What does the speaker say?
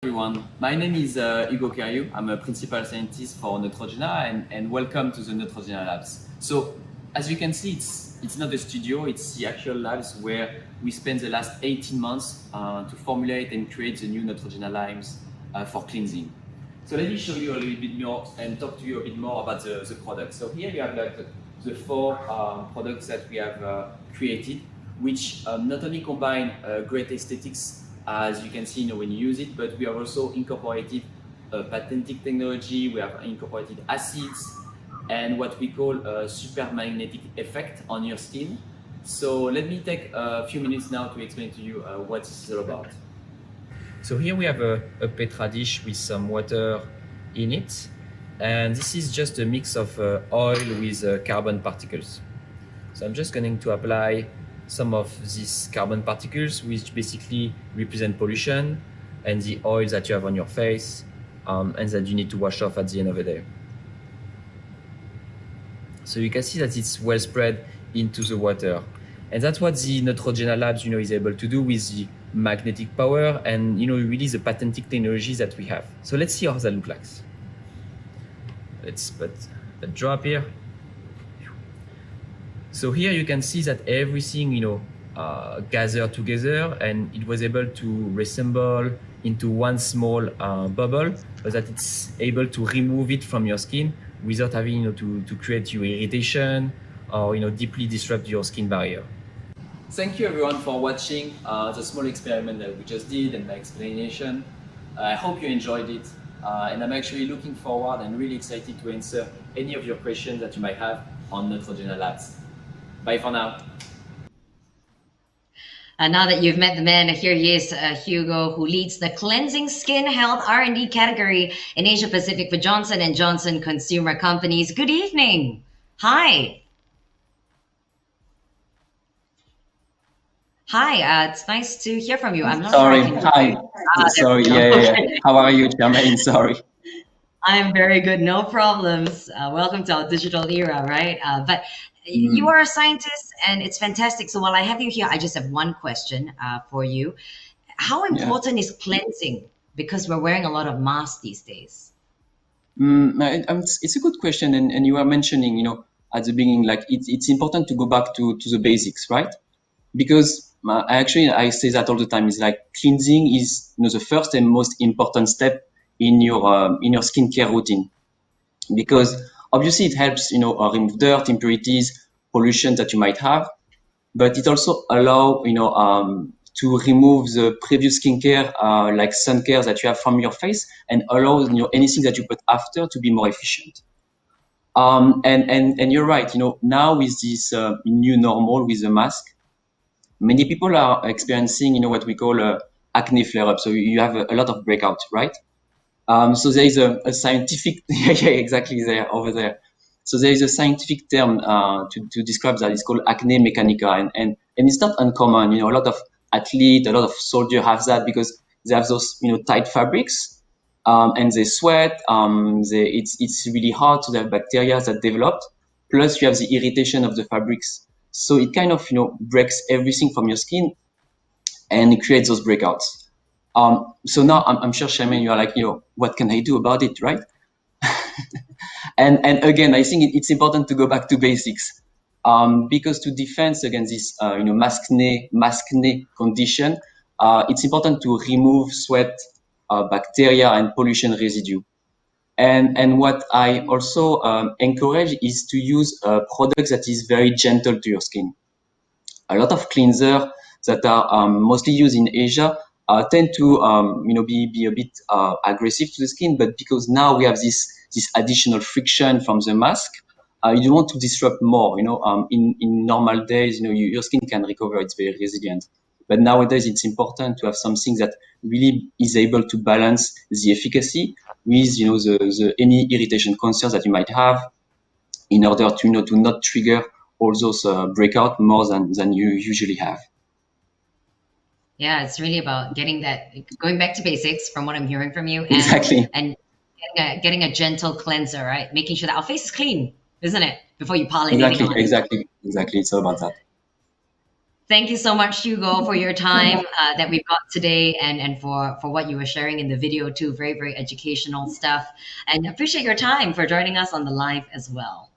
Everyone, my name is Hugo Kerriou. I'm a principal scientist for Neutrogena and welcome to the Neutrogena labs. So as you can see, it's not a studio, it's the actual labs where we spent the last 18 months to formulate and create the new Neutrogena limes for cleansing. So let me show you a little bit more and talk to you a bit more about the product. So here you have like the four products that we have created, which not only combine great aesthetics as you can see when you use it, but we have also incorporated patented technology, we have incorporated acids, and what we call a super magnetic effect on your skin. So let me take a few minutes now to explain to you what this is all about. So here we have a Petra dish with some water in it, and this is just a mix of oil with carbon particles. So I'm just going to apply some of these carbon particles, which basically represent pollution and the oils that you have on your face and that you need to wash off at the end of the day. So you can see that it's well spread into the water. And that's what the Neutrogena Labs, is able to do with the magnetic power and, really the patented technologies that we have. So let's see how that looks like. Let's put a drop here. So here you can see that everything, gathered together and it was able to reassemble into one small bubble so that it's able to remove it from your skin without having, to create you irritation or, deeply disrupt your skin barrier. Thank you everyone for watching the small experiment that we just did and my explanation. I hope you enjoyed it and I'm actually looking forward and really excited to answer any of your questions that you might have on Neutrogena Labs. Bye for now. Now that you've met the man, here he is, Hugo, who leads the cleansing skin health R&D category in Asia Pacific for Johnson & Johnson Consumer Companies. Good evening. Hi. Hi, it's nice to hear from you. I'm not Sorry, sure hi. Sorry, yeah. How are you, Jermaine? Sorry. I'm very good, no problems. Welcome to our digital era, right? But you are a scientist and it's fantastic. So while I have you here, I just have one question for you. How important is cleansing? Because we're wearing a lot of masks these days. It's a good question. And you were mentioning, at the beginning, like it's important to go back to the basics, right? Because I say that all the time. It's like cleansing is the first and most important step in your skincare routine, because obviously it helps remove dirt, impurities, pollution that you might have, but it also allow to remove the previous skincare like sun care that you have from your face and allow anything that you put after to be more efficient. And you're right. Now with this new normal with the mask, many people are experiencing what we call acne flare up. So you have a lot of breakouts, right? So there is a scientific, yeah, exactly there, over there. So there is a scientific term to describe that. It's called acne mechanica, and it's not uncommon. A lot of athletes, a lot of soldiers have that because they have those tight fabrics, and they sweat. It's really hard to have bacteria that developed. Plus, you have the irritation of the fabrics, so it kind of breaks everything from your skin, and it creates those breakouts. So now I'm sure, Charmaine, you are like, what can I do about it, right? and again, I think it's important to go back to basics, because to defend against this, maskne condition, it's important to remove sweat, bacteria, and pollution residue. And what I also encourage is to use a product that is very gentle to your skin. A lot of cleanser that are mostly used in Asia tend to be a bit aggressive to the skin, but because now we have this additional friction from the mask, you don't want to disrupt more. In normal days, your skin can recover; it's very resilient. But nowadays, it's important to have something that really is able to balance the efficacy with the any irritation concerns that you might have, in order to to not trigger all those breakout more than you usually have. Yeah, it's really about going back to basics from what I'm hearing from you, Exactly. and getting a gentle cleanser, right? Making sure that our face is clean, isn't it? Before you pile anything Exactly. on. Exactly. Exactly. It's all about that. Thank you so much, Hugo, for your time that we've got today, and for what you were sharing in the video too. Very, very educational stuff. And appreciate your time for joining us on the live as well.